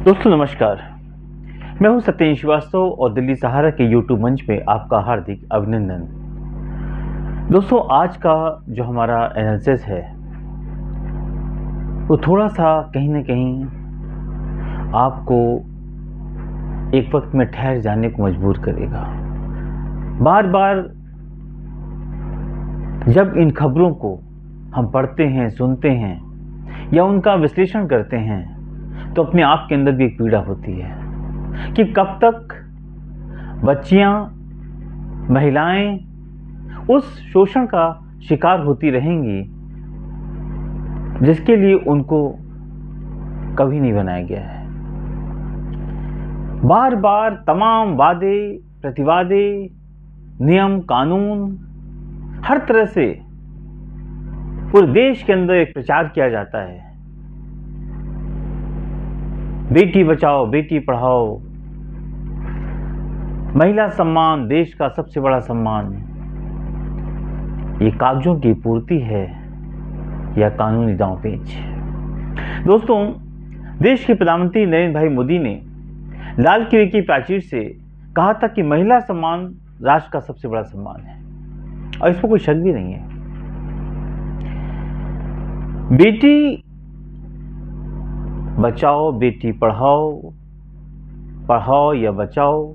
दोस्तों नमस्कार। मैं हूं सत्येंद्र श्रीवास्तव और दिल्ली सहारा के यूट्यूब मंच पे आपका हार्दिक अभिनंदन। दोस्तों आज का जो हमारा एनालिसिस है वो थोड़ा सा कहीं ना कहीं आपको एक वक्त में ठहर जाने को मजबूर करेगा। बार बार जब इन खबरों को हम पढ़ते हैं, सुनते हैं या उनका विश्लेषण करते हैं तो अपने आप के अंदर भी एक पीड़ा होती है कि कब तक बच्चियां, महिलाएं उस शोषण का शिकार होती रहेंगी जिसके लिए उनको कभी नहीं बनाया गया है। बार बार तमाम वादे, प्रतिवादे, नियम, कानून, हर तरह से पूरे देश के अंदर एक प्रचार किया जाता है, बेटी बचाओ, बेटी पढ़ाओ, महिला सम्मान देश का सबसे बड़ा सम्मान। ये कागजों की पूर्ति है या कानूनी दांवपेच? दोस्तों, देश के प्रधानमंत्री नरेंद्र भाई मोदी ने लाल किले की प्राचीर से कहा था कि महिला सम्मान राष्ट्र का सबसे बड़ा सम्मान है और इसमें कोई शक भी नहीं है। बेटी बचाओ, बेटी पढ़ाओ, पढ़ाओ या बचाओ।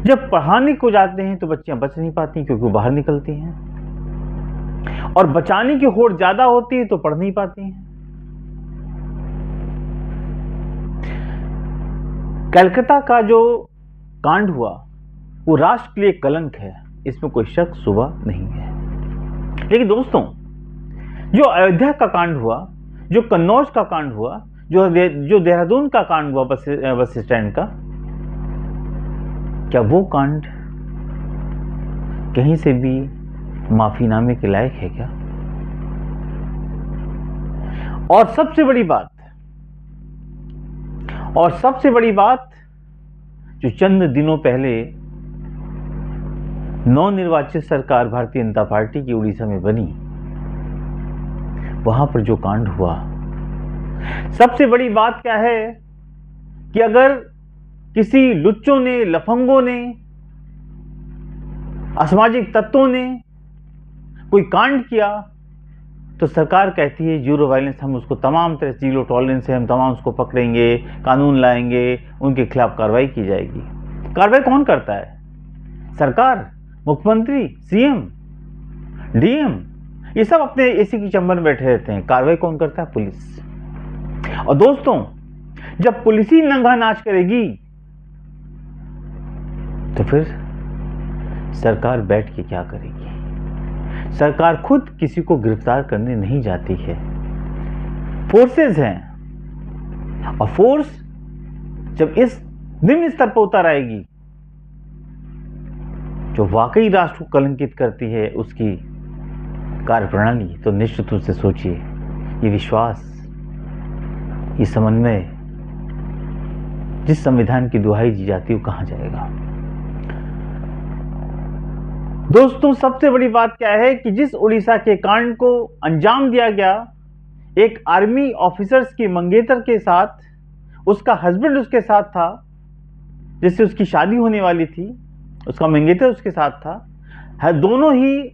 जब पढ़ाने को जाते हैं तो बच्चियां बच नहीं पाती क्योंकि वो बाहर निकलती हैं, और बचाने की होड़ ज्यादा होती है तो पढ़ नहीं पाती हैं। कलकत्ता का जो कांड हुआ वो राष्ट्र के लिए कलंक है, इसमें कोई शक सुबह नहीं है। लेकिन दोस्तों, जो अयोध्या का कांड हुआ, जो कन्नौज का कांड हुआ, जो देहरादून का कांड हुआ बस स्टैंड का, क्या वो कांड कहीं से भी माफीनामे के लायक है क्या? और सबसे बड़ी बात जो चंद दिनों पहले नवनिर्वाचित सरकार भारतीय जनता पार्टी की उड़ीसा में बनी, वहां पर जो कांड हुआ, सबसे बड़ी बात क्या है कि अगर किसी लुच्चों ने, लफंगों ने, असामाजिक तत्वों ने कोई कांड किया तो सरकार कहती है जीरो वायलेंस, हम उसको तमाम तरह से जीरो टॉलरेंस है, हम तमाम उसको पकड़ेंगे, कानून लाएंगे, उनके खिलाफ कार्रवाई की जाएगी। कार्रवाई कौन करता है? सरकार, मुख्यमंत्री, सीएम, डीएम, ये सब अपने एसी की चंबर में बैठे रहते हैं। कार्रवाई कौन करता है? पुलिस। और दोस्तों, जब पुलिस ही नंगा नाच करेगी तो फिर सरकार बैठ के क्या करेगी? सरकार खुद किसी को गिरफ्तार करने नहीं जाती है। फोर्सेस हैं, और फोर्स जब इस निम्न स्तर पर उतर आएगी जो वाकई राष्ट्र को कलंकित करती है उसकी कार्यप्रणाली, तो निश्चित रूप से सोचिए ये विश्वास, ये समन्वय जिस संविधान की दुहाई दी जाती है वो कहां जाएगा? दोस्तों, सबसे बड़ी बात क्या है कि जिस उड़ीसा के कांड को अंजाम दिया गया एक आर्मी ऑफिसर्स की मंगेतर के साथ, उसका हस्बैंड उसके साथ था, जिससे उसकी शादी होने वाली थी, उसका मंगेतर उसके साथ था, दोनों ही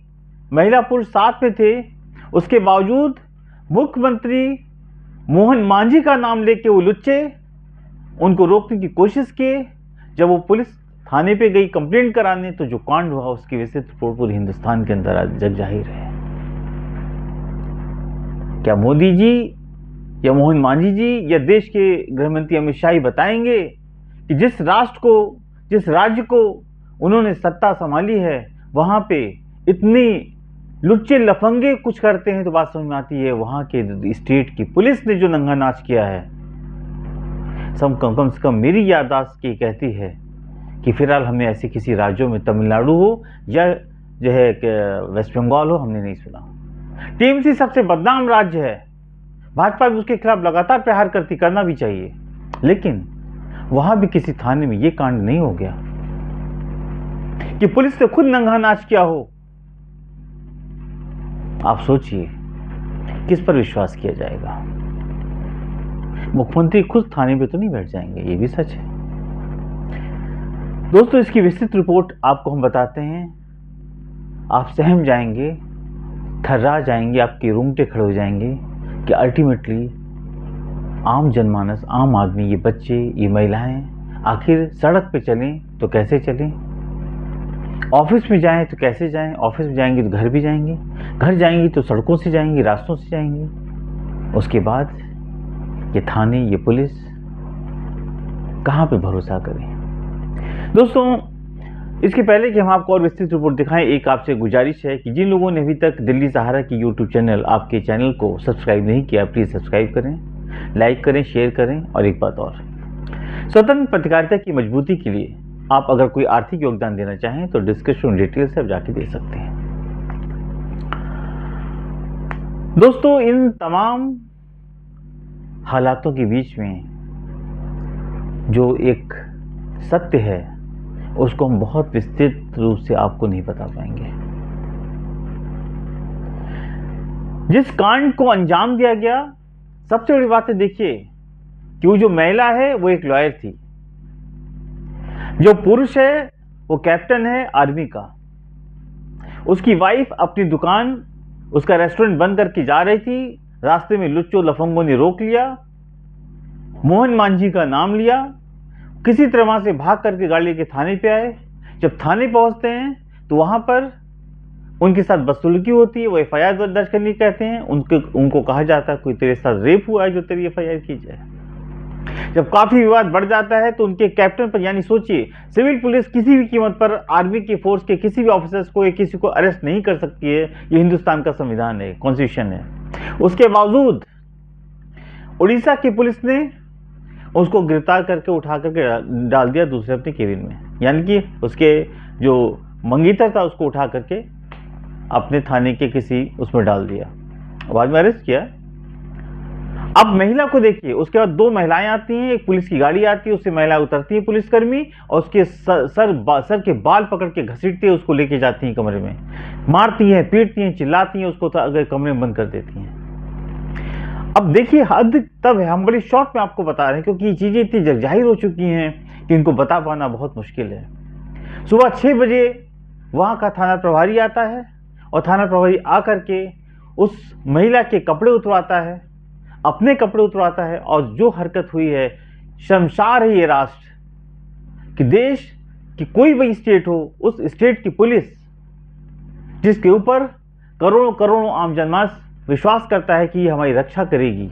महिला पुरुष साथ में थे। उसके बावजूद मुख्यमंत्री मोहन मांझी का नाम लेके वो लुच्चे उनको रोकने की कोशिश किए। जब वो पुलिस थाने पे गई कंप्लेंट कराने तो जो कांड हुआ उसकी वजह से पूरे हिंदुस्तान के अंदर आज जग जाहिर है। क्या मोदी जी या मोहन मांझी जी या देश के गृहमंत्री अमित शाह बताएंगे कि जिस राज्य को उन्होंने सत्ता संभाली है वहां पे इतनी लुच्चे लफंगे कुछ करते हैं तो बात समझ में आती है वहां के स्टेट की पुलिस ने जो नंगा नाच किया है। कम से कम मेरी याददाश्त की कहती है कि फिलहाल हमने ऐसे किसी राज्यों में, तमिलनाडु हो या जो है वेस्ट बंगाल हो, हमने नहीं सुना। टीएमसी सबसे बदनाम राज्य है, भाजपा भी उसके खिलाफ लगातार प्रहार करना भी चाहिए, लेकिन वहां भी किसी थाने में यह कांड नहीं हो गया कि पुलिस ने खुद नंगा नाच किया हो। आप सोचिए किस पर विश्वास किया जाएगा? मुख्यमंत्री खुद थाने पे तो नहीं बैठ जाएंगे, ये भी सच है। दोस्तों, इसकी विस्तृत रिपोर्ट आपको हम बताते हैं, आप सहम जाएंगे, थर्रा जाएंगे, आपके रोंगटे खड़े हो जाएंगे कि अल्टीमेटली आम जनमानस, आम आदमी, ये बच्चे, ये महिलाएं आखिर सड़क पे चलें तो कैसे चलें, ऑफिस में जाएं तो कैसे जाएं, ऑफिस में जाएंगे तो घर भी जाएंगे, घर जाएंगे तो सड़कों से जाएंगे, रास्तों से जाएंगे, उसके बाद ये थाने, ये पुलिस, कहाँ पे भरोसा करें। दोस्तों, इसके पहले कि हम आपको और विस्तृत रिपोर्ट दिखाएं, एक आपसे गुजारिश है कि जिन लोगों ने अभी तक दिल्ली सहारा की यूट्यूब चैनल, आपके चैनल को सब्सक्राइब नहीं किया, प्लीज़ सब्सक्राइब करें, लाइक करें, शेयर करें। और एक बात और, स्वतंत्र पत्रकारिता की मजबूती के लिए आप अगर कोई आर्थिक योगदान देना चाहें तो डिस्क्रिप्शन डिटेल से आप जाके दे सकते हैं। दोस्तों, इन तमाम हालातों के बीच में जो एक सत्य है उसको हम बहुत विस्तृत रूप से आपको नहीं बता पाएंगे। जिस कांड को अंजाम दिया गया, सबसे बड़ी बात है, देखिए कि वो जो महिला है वो एक लॉयर थी, जो पुरुष है वो कैप्टन है आर्मी का, उसकी वाइफ अपनी दुकान, उसका रेस्टोरेंट बंद करके जा रही थी, रास्ते में लुच्चों लफंगों ने रोक लिया, मोहन मांझी का नाम लिया, किसी तरह वहां से भाग करके गाड़ी के थाने पे आए। जब थाने पहुंचते हैं तो वहां पर उनके साथ बदसलूकी होती है, वो एफआईआर दर्ज करने कहते हैं, उनको कहा जाता है कोई तेरे साथ रेप हुआ है जो तेरी एफआईआर की जाए। जब काफी विवाद बढ़ जाता है तो उनके कैप्टन पर, यानी सोचिए, सिविल पुलिस किसी भी कीमत पर आर्मी की फोर्स के किसी भी ऑफिसर्स को या किसी को अरेस्ट नहीं कर सकती है, ये हिंदुस्तान का संविधान है, कॉन्स्टिट्यूशन है। उसके बावजूद उड़ीसा की पुलिस ने उसको गिरफ्तार करके उठा करके डाल दिया दूसरे अपने केबिन में, यानी कि उसके जो मंगेतर था उसको उठा करके अपने थाने के किसी उसमें डाल दिया, बाद में अरेस्ट किया। अब महिला को देखिए, उसके बाद दो महिलाएं आती हैं, एक पुलिस की गाड़ी आती है, उससे महिला उतरती है पुलिसकर्मी, और उसके सर के बाल पकड़ के घसीटती है, उसको लेके जाती हैं कमरे में, मारती हैं, पीटती हैं, चिल्लाती हैं, उसको अगर कमरे में बंद कर देती हैं। अब देखिए हद तब है, हम बड़ी शॉर्ट में आपको बता रहे हैं क्योंकि ये चीजें इतनी जगजाहिर हो चुकी हैं कि इनको बता पाना बहुत मुश्किल है। सुबह 6 बजे वहां का थाना प्रभारी आता है और थाना प्रभारी आकर के उस महिला के कपड़े उतरवाता है, अपने कपड़े उतरवाता है, और जो हरकत हुई है, शर्मसार है ये राष्ट्र कि देश की कोई भी स्टेट हो, उस स्टेट की पुलिस जिसके ऊपर करोड़ों करोड़ों आम जनमानस विश्वास करता है कि ये हमारी रक्षा करेगी,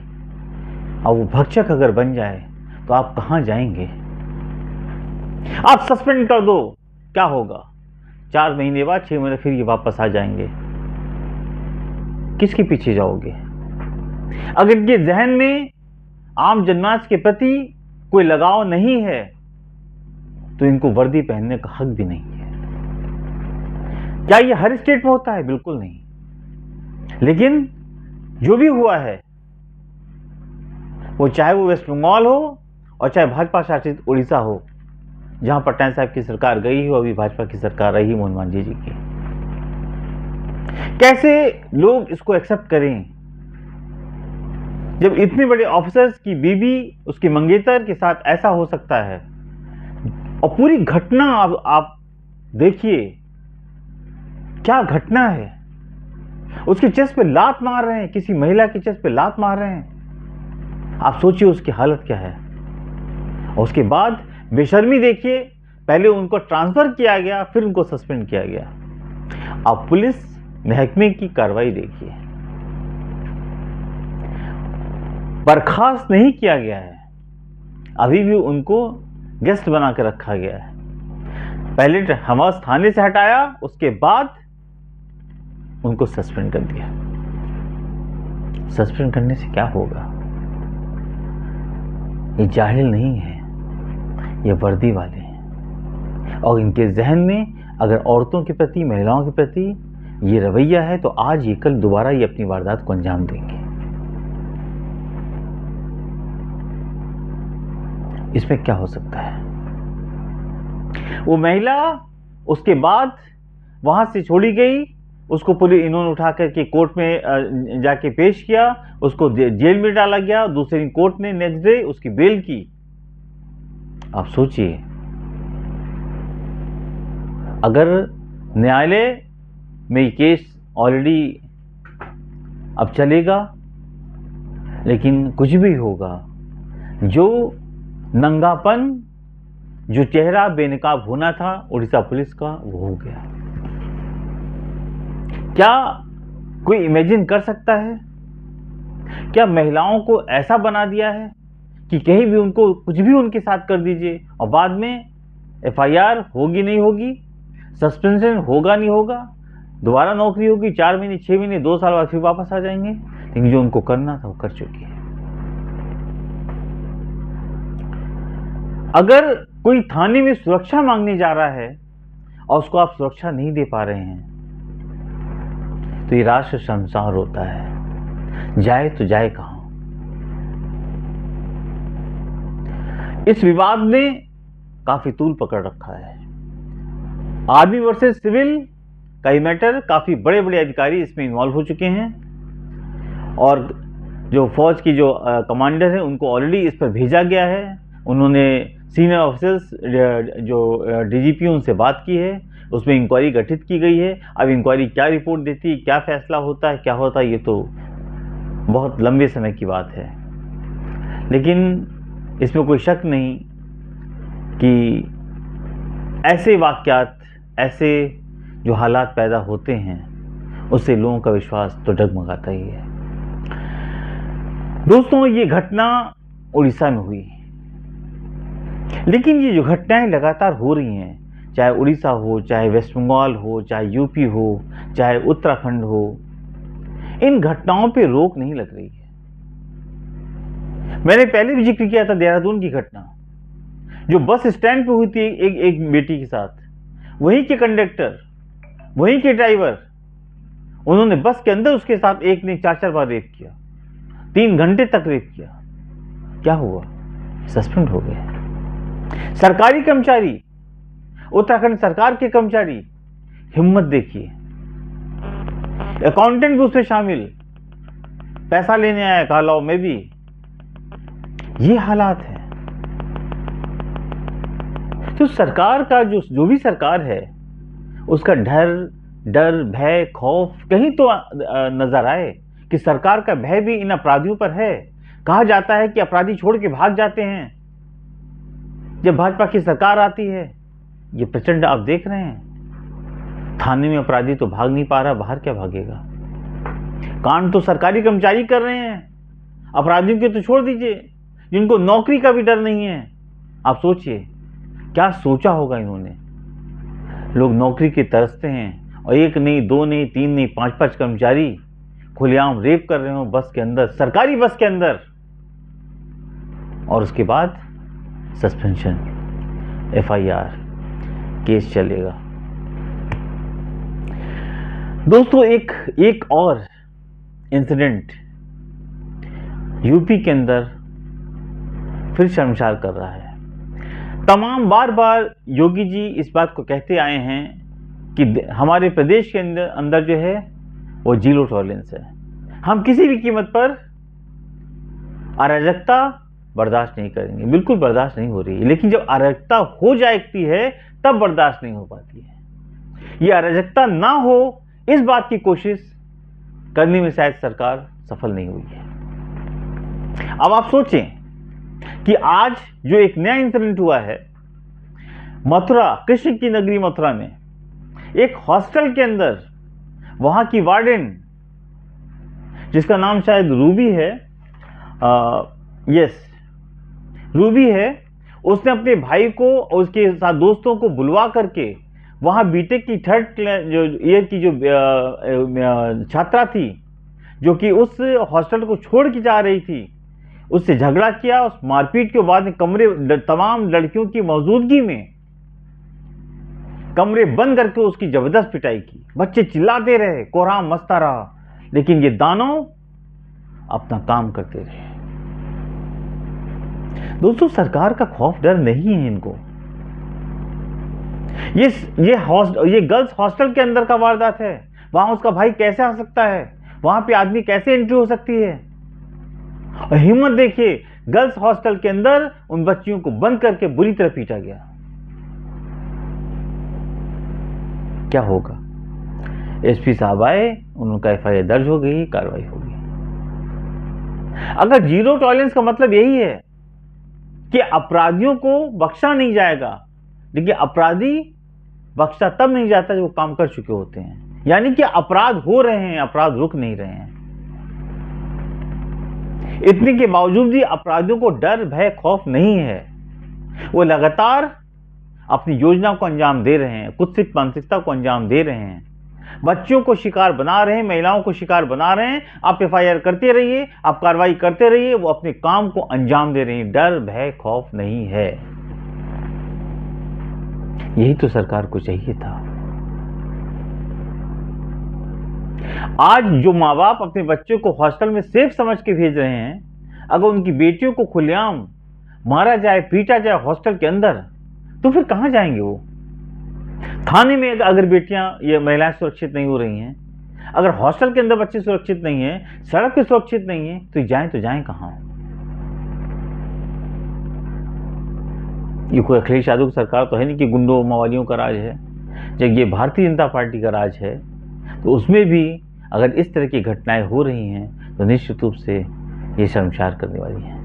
और वो भक्षक अगर बन जाए तो आप कहां जाएंगे। आप सस्पेंड कर दो, क्या होगा, 4 महीने बाद, 6 महीने फिर ये वापस आ जाएंगे, किसके पीछे जाओगे। अगर इनके जहन में आम जनमानस के प्रति कोई लगाव नहीं है तो इनको वर्दी पहनने का हक भी नहीं है। क्या ये हर स्टेट में होता है? बिल्कुल नहीं, लेकिन जो भी हुआ है, वो चाहे वो वेस्ट बंगाल हो और चाहे भाजपा शासित उड़ीसा हो, जहां पटनायक साहब की सरकार गई हो, अभी भाजपा की सरकार रही मोहन मांझी जी की, कैसे लोग इसको एक्सेप्ट करें जब इतने बड़े ऑफिसर्स की बीवी, उसके मंगेतर के साथ ऐसा हो सकता है। और पूरी घटना आप देखिए, क्या घटना है। उसके चेस्ट पे लात मार रहे हैं, किसी महिला के चेस्ट पे लात मार रहे हैं, आप सोचिए उसकी हालत क्या है। और उसके बाद बेशर्मी देखिए, पहले उनको ट्रांसफर किया गया, फिर उनको सस्पेंड किया गया। अब पुलिस महकमे की कार्रवाई देखिए, बर्खास्त नहीं किया गया है, अभी भी उनको गेस्ट बना के रखा गया है। पहले हमास थाने से हटाया, उसके बाद उनको सस्पेंड कर दिया। सस्पेंड करने से क्या होगा, ये जाहिल नहीं है, ये वर्दी वाले हैं, और इनके जहन में अगर औरतों के प्रति, महिलाओं के प्रति ये रवैया है तो आज ये कल दोबारा ये अपनी वारदात को अंजाम देंगे। इसमें क्या हो सकता है। वो महिला उसके बाद वहां से छोड़ी गई, उसको पुलिस इन्होंने उठा करके कोर्ट में जाके पेश किया, उसको जेल में डाला गया। दूसरे दिन कोर्ट ने नेक्स्ट डे उसकी बेल की। आप सोचिए, अगर न्यायालय में ये केस ऑलरेडी अब चलेगा, लेकिन कुछ भी होगा, जो नंगापन, जो चेहरा बेनकाब होना था उड़ीसा पुलिस का, वो हो गया। क्या कोई इमेजिन कर सकता है? क्या महिलाओं को ऐसा बना दिया है कि कहीं भी उनको कुछ भी उनके साथ कर दीजिए और बाद में एफआईआर होगी नहीं होगी, सस्पेंशन होगा नहीं होगा, दोबारा नौकरी होगी, 4 महीने 6 महीने 2 साल बाद फिर वापस आ जाएंगे। लेकिन जो उनको करना था वो कर चुकी है। अगर कोई थाने में सुरक्षा मांगने जा रहा है और उसको आप सुरक्षा नहीं दे पा रहे हैं, तो ये राष्ट्र शर्मसार होता है। जाए तो जाए कहां? इस विवाद ने काफी तूल पकड़ रखा है। आर्मी वर्सेस सिविल का ये मैटर, काफी बड़े बड़े अधिकारी इसमें इन्वॉल्व हो चुके हैं और जो फौज की जो कमांडर है उनको ऑलरेडी इस पर भेजा गया है। उन्होंने सीनियर ऑफिसर्स जो डीजीपी उनसे बात की है, उसमें इंक्वायरी गठित की गई है। अब इंक्वायरी क्या रिपोर्ट देती है, क्या फैसला होता है, क्या होता है, ये तो बहुत लंबे समय की बात है। लेकिन इसमें कोई शक नहीं कि ऐसे वाकयात, ऐसे जो हालात पैदा होते हैं, उससे लोगों का विश्वास तो डगमगाता ही है। दोस्तों, ये घटना उड़ीसा में हुई, लेकिन ये जो घटनाएं लगातार हो रही हैं, चाहे उड़ीसा हो, चाहे वेस्ट बंगाल हो, चाहे यूपी हो, चाहे उत्तराखंड हो, इन घटनाओं पे रोक नहीं लग रही है। मैंने पहले भी जिक्र किया था देहरादून की घटना, जो बस स्टैंड पे हुई थी एक बेटी के साथ। वहीं के कंडक्टर, वहीं के ड्राइवर, उन्होंने बस के अंदर उसके साथ एक ने 4-4 बार रेप किया, 3 घंटे तक रेप किया। क्या हुआ? सस्पेंड हो गए। सरकारी कर्मचारी, उत्तराखंड सरकार के कर्मचारी, हिम्मत देखिए, अकाउंटेंट भी उसमें शामिल, पैसा लेने आया, कहा लाओ मैं भी। ये हालात है। तो सरकार का जो भी सरकार है, उसका डर, भय, खौफ कहीं तो नजर आए कि सरकार का भय भी इन अपराधियों पर है। कहा जाता है कि अपराधी छोड़ के भाग जाते हैं जब भाजपा की सरकार आती है। ये प्रचंड आप देख रहे हैं, थाने में अपराधी तो भाग नहीं पा रहा, बाहर क्या भागेगा? कांड तो सरकारी कर्मचारी कर रहे हैं, अपराधियों के तो छोड़ दीजिए, जिनको नौकरी का भी डर नहीं है। आप सोचिए क्या सोचा होगा इन्होंने। लोग नौकरी के तरसते हैं और 1 नहीं, 2 नहीं, 3 नहीं, 5-5 कर्मचारी खुलेआम रेप कर रहे हो बस के अंदर, सरकारी बस के अंदर, और उसके बाद सस्पेंशन, एफआईआर, केस चलेगा। दोस्तों, एक और इंसिडेंट यूपी के अंदर फिर शर्मसार कर रहा है। तमाम बार योगी जी इस बात को कहते आए हैं कि हमारे प्रदेश के अंदर जो है वो जीरो टॉलरेंस है, हम किसी भी कीमत पर अराजकता बर्दाश्त नहीं करेंगे। बिल्कुल बर्दाश्त नहीं हो रही है, लेकिन जब अराजकता हो जाती है तब बर्दाश्त नहीं हो पाती है। ये अराजकता ना हो, इस बात की कोशिश करने में शायद सरकार सफल नहीं हुई है। अब आप सोचें कि आज जो एक नया इंसिडेंट हुआ है मथुरा, कृष्ण की नगरी मथुरा में, एक हॉस्टल के अंदर वहां की वार्डन, जिसका नाम शायद रूबी है, यस रूबी है, उसने अपने भाई को और उसके साथ दोस्तों को बुलवा करके वहां बीटेक की 3rd ईयर की जो छात्रा थी, जो कि उस हॉस्टल को छोड़ के जा रही थी, उससे झगड़ा किया। उस मारपीट के बाद कमरे, तमाम लड़कियों की मौजूदगी में कमरे बंद करके उसकी जबरदस्त पिटाई की। बच्चे चिल्लाते रहे, कोहराम मचता रहा, लेकिन ये दानव अपना काम करते रहे। दोस्तों, सरकार का खौफ डर नहीं है इनको। ये गर्ल्स हॉस्टल के अंदर का वारदात है। वहां उसका भाई कैसे आ सकता है, वहां पे आदमी कैसे एंट्री हो सकती है। और हिम्मत देखिए, गर्ल्स हॉस्टल के अंदर उन बच्चियों को बंद करके बुरी तरह पीटा गया। क्या होगा? एसपी साहब आए, उनका एफआईआर दर्ज हो गई, कार्रवाई हो गई। अगर जीरो टॉलरेंस का मतलब यही है कि अपराधियों को बख्शा नहीं जाएगा, देखिए अपराधी बख्शा तब नहीं जाता जब वो काम कर चुके होते हैं, यानी कि अपराध हो रहे हैं, अपराध रुक नहीं रहे हैं। इतने के बावजूद भी अपराधियों को डर, भय, खौफ नहीं है। वो लगातार अपनी योजना को अंजाम दे रहे हैं, कुत्सित मानसिकता को अंजाम दे रहे हैं, बच्चों को शिकार बना रहे हैं, महिलाओं को शिकार बना रहे हैं। आप एफआईआर करते रहिए, आप कार्रवाई करते रहिए, वो अपने काम को अंजाम दे रहे हैं। डर, भय, खौफ नहीं है। यही तो सरकार को चाहिए था। आज जो माँ बाप अपने बच्चों को हॉस्टल में सेफ समझ के भेज रहे हैं, अगर उनकी बेटियों को खुलेआम मारा जाए, पीटा जाए हॉस्टल के अंदर, तो फिर कहां जाएंगे वो? थाने में अगर बेटियां या महिलाएं सुरक्षित नहीं हो रही हैं, अगर हॉस्टल के अंदर बच्चे सुरक्षित नहीं हैं, सड़क पे सुरक्षित नहीं है, तो जाएं कहां? ये कोई अखिलेश यादव की सरकार तो है नहीं कि गुंडों मवालियों का राज है। जब ये भारतीय जनता पार्टी का राज है, तो उसमें भी अगर इस तरह की घटनाएं हो रही हैं, तो निश्चित रूप से ये शर्मसार करने वाली हैं।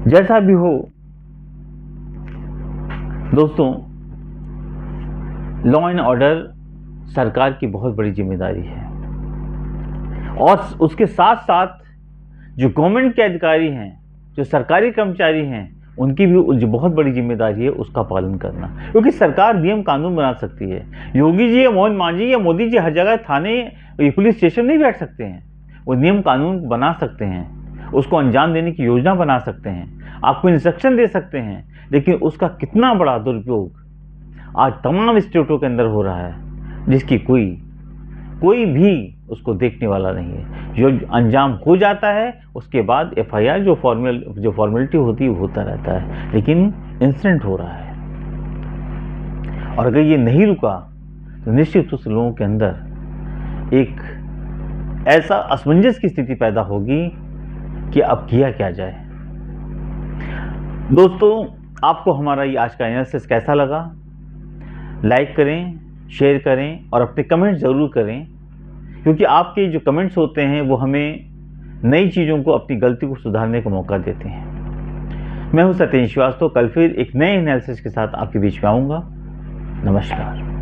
जैसा भी हो दोस्तों, लॉ एंड ऑर्डर सरकार की बहुत बड़ी जिम्मेदारी है, और उसके साथ साथ जो गवर्नमेंट के अधिकारी हैं, जो सरकारी कर्मचारी हैं, उनकी भी जो बहुत बड़ी जिम्मेदारी है उसका पालन करना। क्योंकि सरकार नियम कानून बना सकती है। योगी जी या मोहन मांझी या मोदी जी हर जगह थाने या पुलिस स्टेशन नहीं बैठ सकते हैं। वो नियम कानून बना सकते हैं, उसको अंजाम देने की योजना बना सकते हैं, आपको इंस्ट्रक्शन दे सकते हैं, लेकिन उसका कितना बड़ा दुरुपयोग आज तमाम स्टेटों के अंदर हो रहा है, जिसकी कोई भी उसको देखने वाला नहीं है। जो अंजाम हो जाता है उसके बाद एफआईआर जो फॉर्मेलिटी होती है होता रहता है, लेकिन इंसिडेंट हो रहा है। और अगर ये नहीं रुका तो निश्चित उस लोगों के अंदर एक ऐसा असमंजस की स्थिति पैदा होगी कि अब किया क्या जाए। दोस्तों, आपको हमारा ये आज का एनालिसिस कैसा लगा? लाइक करें, शेयर करें और अपने कमेंट ज़रूर करें, क्योंकि आपके जो कमेंट्स होते हैं वो हमें नई चीज़ों को, अपनी गलती को सुधारने का मौका देते हैं। मैं हूं सत्येंद्र श्रीवास्तव। कल फिर एक नए एनालिसिस के साथ आपके बीच में आऊँगा। नमस्कार।